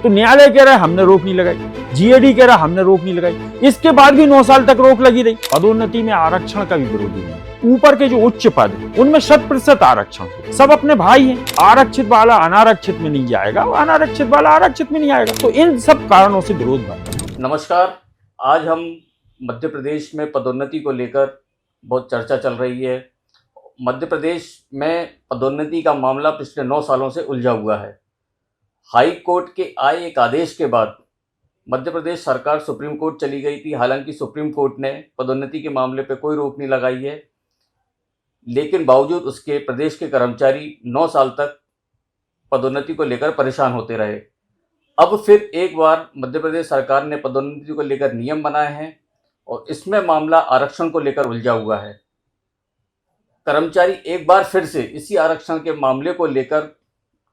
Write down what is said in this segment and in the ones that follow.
तो न्यायालय कह रहा है हमने रोक नहीं लगाई, जीएडी कह रहा है हमने रोक नहीं लगाई। इसके बाद भी 9 साल तक रोक लगी रही। पदोन्नति में आरक्षण का भी विरोधी नहीं। ऊपर के जो उच्च पद हैं उनमें 100% आरक्षण, सब अपने भाई हैं। आरक्षित वाला अनारक्षित में नहीं जाएगा, अनारक्षित वाला आरक्षित में नहीं आएगा। तो इन सब कारणों से विरोध बढ़ता है। नमस्कार, आज हम मध्य प्रदेश में पदोन्नति को लेकर बहुत चर्चा चल रही है। मध्य प्रदेश में पदोन्नति का मामला पिछले 9 सालों से उलझा हुआ है। हाई कोर्ट के आए एक आदेश के बाद मध्य प्रदेश सरकार सुप्रीम कोर्ट चली गई थी। हालांकि सुप्रीम कोर्ट ने पदोन्नति के मामले पर कोई रोक नहीं लगाई है, लेकिन बावजूद उसके प्रदेश के कर्मचारी 9 साल तक पदोन्नति को लेकर परेशान होते रहे। अब फिर एक बार मध्य प्रदेश सरकार ने पदोन्नति को लेकर नियम बनाए हैं और इसमें मामला आरक्षण को लेकर उलझा हुआ है। कर्मचारी एक बार फिर से इसी आरक्षण के मामले को लेकर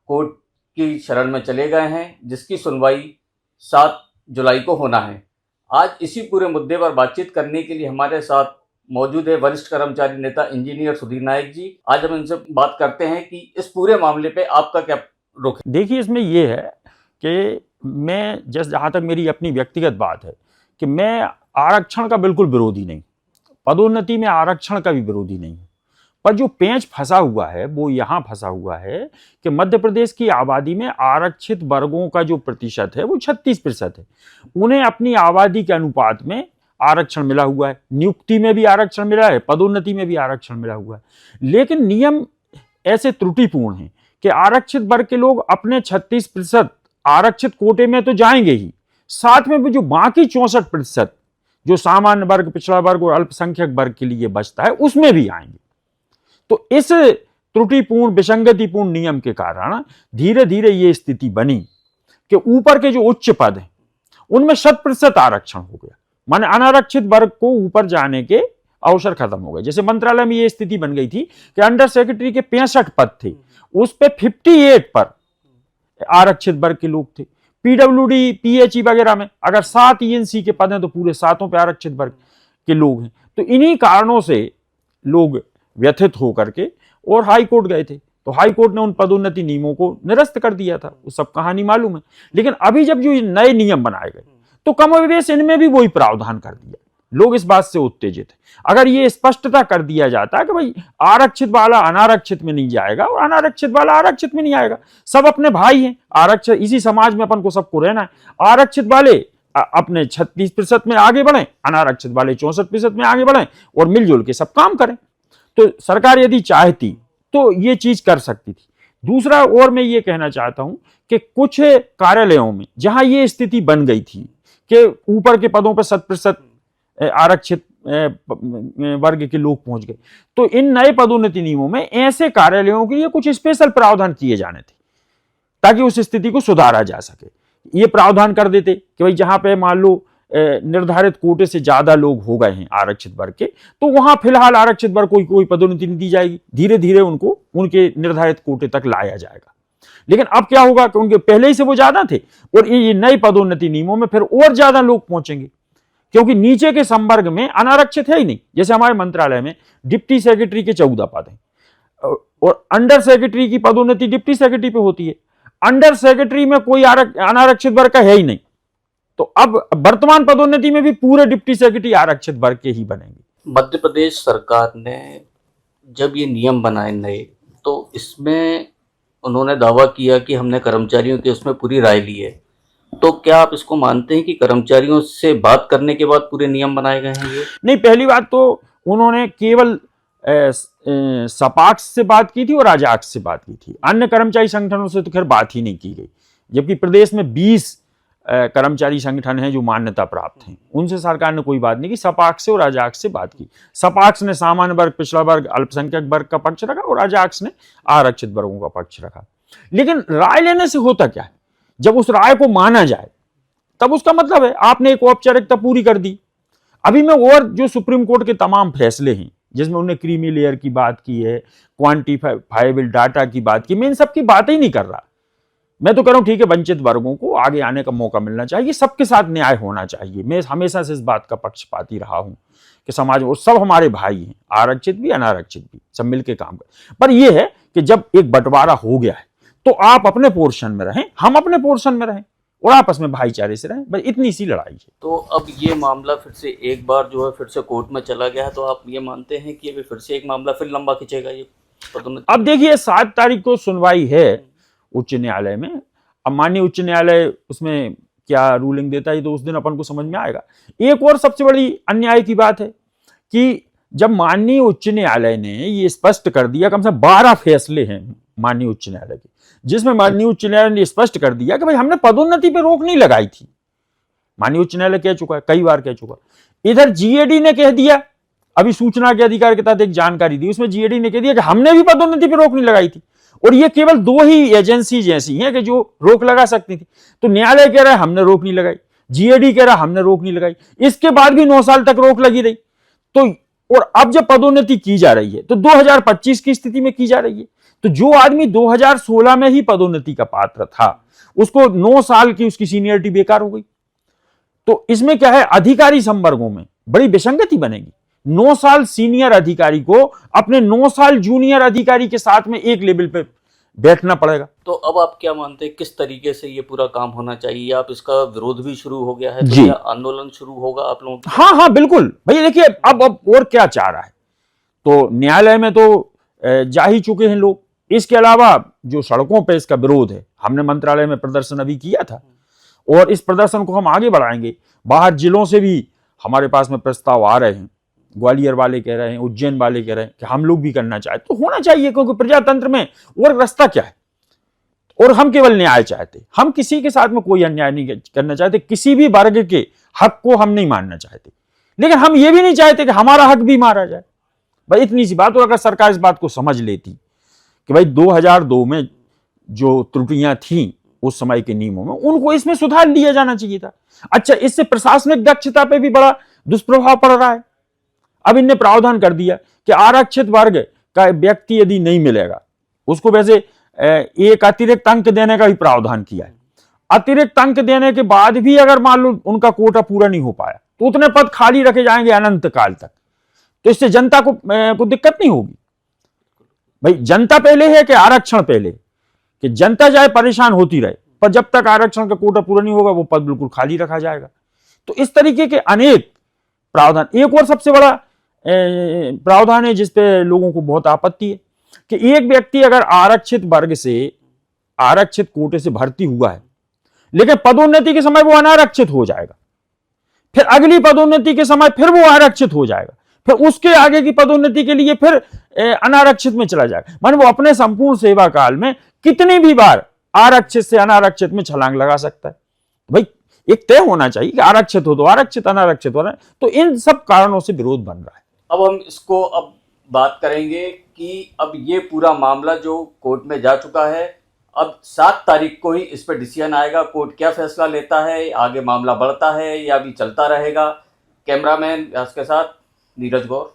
कोर्ट की शरण में चले गए हैं, जिसकी सुनवाई 7 जुलाई को होना है। आज इसी पूरे मुद्दे पर बातचीत करने के लिए हमारे साथ मौजूद है वरिष्ठ कर्मचारी नेता इंजीनियर सुधीर नायक जी। आज हम इनसे बात करते हैं कि इस पूरे मामले पे आपका क्या रुख है। देखिए, इसमें यह है कि मैं जहाँ तक मेरी अपनी व्यक्तिगत बात है कि मैं आरक्षण का बिल्कुल विरोधी नहीं, पदोन्नति में आरक्षण का भी विरोधी नहीं, पर जो पेंच फंसा हुआ है वो यहाँ फंसा हुआ है कि मध्य प्रदेश की आबादी में आरक्षित वर्गों का जो प्रतिशत है वो 36% है। उन्हें अपनी आबादी के अनुपात में आरक्षण मिला हुआ है, नियुक्ति में भी आरक्षण मिला है, पदोन्नति में भी आरक्षण मिला हुआ है। लेकिन नियम ऐसे त्रुटिपूर्ण हैं कि आरक्षित वर्ग के लोग अपने 36% आरक्षित कोटे में तो जाएंगे ही, साथ में भी जो बाकी 64% जो सामान्य वर्ग, पिछड़ा वर्ग और अल्पसंख्यक वर्ग के लिए बचता है उसमें भी आएंगे। तो इस त्रुटिपूर्ण विसंगतिपूर्ण नियम के कारण धीरे धीरे ये स्थिति बनी कि ऊपर के जो उच्च पद हैं उनमें 100% आरक्षण हो गया, माने अनारक्षित वर्ग को ऊपर जाने के अवसर खत्म हो गए। जैसे मंत्रालय में ये स्थिति बन गई थी कि अंडर सेक्रेटरी के 65 पद थे, उस पे 58 पर आरक्षित वर्ग के लोग थे। पीडब्ल्यूडी, पीएचई वगैरह में अगर 7 ईएनसी के पद हैं तो पूरे 7 पे आरक्षित वर्ग के लोग हैं। तो इन्हीं कारणों से लोग व्यथित होकर के और हाई कोर्ट गए थे। तो हाई कोर्ट ने उन पदोन्नति नियमों को निरस्त कर दिया था, वो सब कहानी मालूम है। लेकिन अभी जब जो नए नियम बनाए गए तो कमोबेश इनमें भी वही प्रावधान कर दिया। लोग इस बात से उत्तेजित है। अगर ये स्पष्टता कर दिया जाता है कि भाई आरक्षित वाला अनारक्षित में नहीं जाएगा और अनारक्षित वाला आरक्षित में नहीं आएगा, सब अपने भाई हैं, आरक्षित इसी समाज में अपन को सबको रहना है। आरक्षित वाले अपने 36% में आगे बढ़े, अनारक्षित वाले 64% में आगे बढ़े और मिलजुल के सब काम करें। तो सरकार यदि चाहती तो ये चीज कर सकती थी। दूसरा और मैं ये कहना चाहता हूं कि कुछ कार्यालयों में जहां ये स्थिति बन गई थी कि ऊपर के पदों पर 100% आरक्षित वर्ग के लोग पहुंच गए, तो इन नए पदोन्नति नियमों में ऐसे कार्यालयों के लिए कुछ स्पेशल प्रावधान किए जाने थे ताकि उस स्थिति को सुधारा जा सके। ये प्रावधान कर देते कि भाई जहां पे मान लो निर्धारित कोटे से ज्यादा लोग हो गए हैं आरक्षित वर्ग के, तो वहां फिलहाल आरक्षित वर्ग को कोई पदोन्नति नहीं दी जाएगी, धीरे धीरे उनको उनके निर्धारित कोटे तक लाया जाएगा। लेकिन अब क्या होगा कि उनके पहले ही से वो ज्यादा थे और ये नए पदोन्नति नियमों में फिर और ज्यादा लोग पहुंचेंगे, क्योंकि नीचे के संवर्ग में अनारक्षित है ही नहीं। जैसे हमारे मंत्रालय में डिप्टी सेक्रेटरी के 14 पद हैं और अंडर सेक्रेटरी की पदोन्नति डिप्टी सेक्रेटरी पे होती है। अंडर सेक्रेटरी में कोई अनारक्षित वर्ग का है ही नहीं, तो अब वर्तमान पदोन्नति में भी पूरे डिप्टी सेक्रेटरी आरक्षित वर्ग के ही बनेंगे। मध्य प्रदेश सरकार ने जब ये नियम बनाए नए, तो इसमें उन्होंने दावा किया कि हमने कर्मचारियों की उसमें पूरी राय ली है। तो क्या आप इसको मानते हैं कि कर्मचारियों से बात करने के बाद पूरे नियम बनाए गए हैं? ये नहीं, पहली बात तो उन्होंने केवल सपाक्स से बात की थी और राजाक्स से बात की थी, अन्य कर्मचारी संगठनों से तो खैर बात ही नहीं की गई। जबकि प्रदेश में 20 कर्मचारी संगठन हैं जो मान्यता प्राप्त हैं, उनसे सरकार ने कोई बात नहीं की। सपाक्स से और राजाक्स से बात की। सपाक्स ने सामान्य वर्ग, पिछड़ा वर्ग, अल्पसंख्यक वर्ग का पक्ष रखा और राजाक्स ने आरक्षित वर्गों का पक्ष रखा। लेकिन राय लेने से होता क्या है, जब उस राय को माना जाए तब उसका मतलब है आपने एक औपचारिकता पूरी कर दी। अभी मैं और जो सुप्रीम कोर्ट के तमाम फैसले हैं जिसमें उन्होंने क्रीमी लेयर की बात की है, क्वांटिफाइबल डाटा की बात की, मैं इन सब की बात ही नहीं कर रहा। मैं तो कह रहा हूं ठीक है, वंचित वर्गों को आगे आने का मौका मिलना चाहिए, सबके साथ न्याय होना चाहिए। मैं हमेशा से इस बात का पक्षपाती रहा हूं कि समाज में सब हमारे भाई हैं, आरक्षित भी अनारक्षित भी, सब मिलके काम करें। पर यह है कि जब एक बंटवारा हो गया है तो आप अपने पोर्शन में रहें, हम अपने पोर्शन में रहें, और आपस में भाईचारे से रहें, बस इतनी सी लड़ाई है। तो अब ये मामला फिर से एक बार जो है फिर से कोर्ट में चला गया है, तो आप ये मानते हैं कि ये फिर से एक मामला फिर लंबा खींचेगा ये पदोन्नति? अब देखिए 7 तारीख को सुनवाई है उच्च न्यायालय में। अब माननीय उच्च न्यायालय उसमें क्या रूलिंग देता है तो उस दिन अपन को समझ में आएगा। एक और सबसे बड़ी अन्याय की बात है कि जब माननीय उच्च न्यायालय ने ये स्पष्ट कर दिया, कम से कम 12 फैसले हैं माननीय उच्च न्यायालय के, जिसमें माननीय उच्च न्यायालय ने स्पष्ट कर दिया कि भाई हमने पदोन्नति पे रोक नहीं लगाई थी। माननीय उच्च न्यायालय कह चुका है, कई बार कह चुका। इधर जीएडी ने कह दिया, अभी सूचना के अधिकार के तहत एक जानकारी दी, उसमें जीएडी ने कह दिया कि हमने भी पदोन्नति पे रोक नहीं लगाई थी, और ये केवल 2 ही एजेंसी ऐसी हैं कि जो रोक लगा सकती थी। तो न्यायालय कह रहा है हमने रोक नहीं लगाई, जीएडी कह रहा है हमने रोक नहीं लगाई, इसके बाद भी 9 साल तक रोक लगी रही। तो और अब जब पदोन्नति की जा रही है तो 2025 की स्थिति में की जा रही है, तो जो आदमी 2016 में ही पदोन्नति का पात्र था उसको 9 साल की उसकी सीनियरिटी बेकार हो गई। तो इसमें क्या है, अधिकारी संवर्गों में बड़ी विसंगति बनेगी। 9 साल सीनियर अधिकारी को अपने 9 साल जूनियर अधिकारी के साथ में एक लेवल पे बैठना पड़ेगा। तो अब आप क्या मानते हैं किस तरीके से ये पूरा काम होना चाहिए? आप इसका विरोध भी शुरू हो गया है, तो जी। क्या आंदोलन शुरू होगा आप लोगों का? हाँ हाँ बिल्कुल भाई, देखिए अब और क्या चाह रहा है, तो न्यायालय में तो जा ही चुके हैं लोग। इसके अलावा जो सड़कों पे इसका विरोध है, हमने मंत्रालय में प्रदर्शन अभी किया था और इस प्रदर्शन को हम आगे बढ़ाएंगे। बाहर जिलों से भी हमारे पास में प्रस्ताव आ रहे हैं, ग्वालियर वाले कह रहे हैं, उज्जैन वाले कह रहे हैं कि हम लोग भी करना चाहते, तो होना चाहिए, क्योंकि प्रजातंत्र में और रास्ता क्या है। और हम केवल न्याय चाहते, हम किसी के साथ में कोई अन्याय नहीं करना चाहते, किसी भी वर्ग के हक को हम नहीं मानना चाहते, लेकिन हम ये भी नहीं चाहते कि हमारा हक भी मारा जाए। भाई इतनी सी बात। और अगर सरकार इस बात को समझ लेती कि भाई 2002 में जो त्रुटियां थी उस समय के नियमों में, उनको इसमें सुधार लिया जाना चाहिए था। अच्छा, इससे प्रशासनिक दक्षता पे भी बड़ा दुष्प्रभाव पड़ रहा है। अब इनने प्रावधान कर दिया कि आरक्षित वर्ग का व्यक्ति यदि नहीं मिलेगा उसको वैसे एक अतिरिक्त अंक देने का भी प्रावधान किया है। अतिरिक्त अंक देने के बाद भी अगर मान लो उनका कोटा पूरा नहीं हो पाया तो उतने पद खाली रखे जाएंगे अनंत काल तक। तो इससे जनता को दिक्कत नहीं होगी। भाई जनता पहले है कि आरक्षण पहले, कि जनता चाहे परेशान होती रहे, पर जब तक आरक्षण का कोटा पूरा नहीं होगा वो पद बिल्कुल खाली रखा जाएगा। तो इस तरीके के अनेक प्रावधान। एक और सबसे बड़ा प्रावधान है जिसपे लोगों को बहुत आपत्ति है कि एक व्यक्ति अगर आरक्षित वर्ग से आरक्षित कोटे से भर्ती हुआ है, लेकिन पदोन्नति के समय वो अनारक्षित हो जाएगा, फिर अगली पदोन्नति के समय फिर वो आरक्षित हो जाएगा, फिर उसके आगे की पदोन्नति के लिए फिर अनारक्षित में चला जाएगा। माने वो अपने संपूर्ण सेवा काल में कितनी भी बार आरक्षित से अनारक्षित में छलांग लगा सकता है। भाई एक तय होना चाहिए कि आरक्षित हो तो आरक्षित, अनारक्षित हो रहा है। तो इन सब कारणों से विरोध बन रहा है। अब हम इसको अब बात करेंगे कि अब ये पूरा मामला जो कोर्ट में जा चुका है, अब 7 तारीख को ही इस पर डिसीजन आएगा। कोर्ट क्या फैसला लेता है, आगे मामला बढ़ता है या भी चलता रहेगा। कैमरामैन व्यास के साथ नीरज गौर।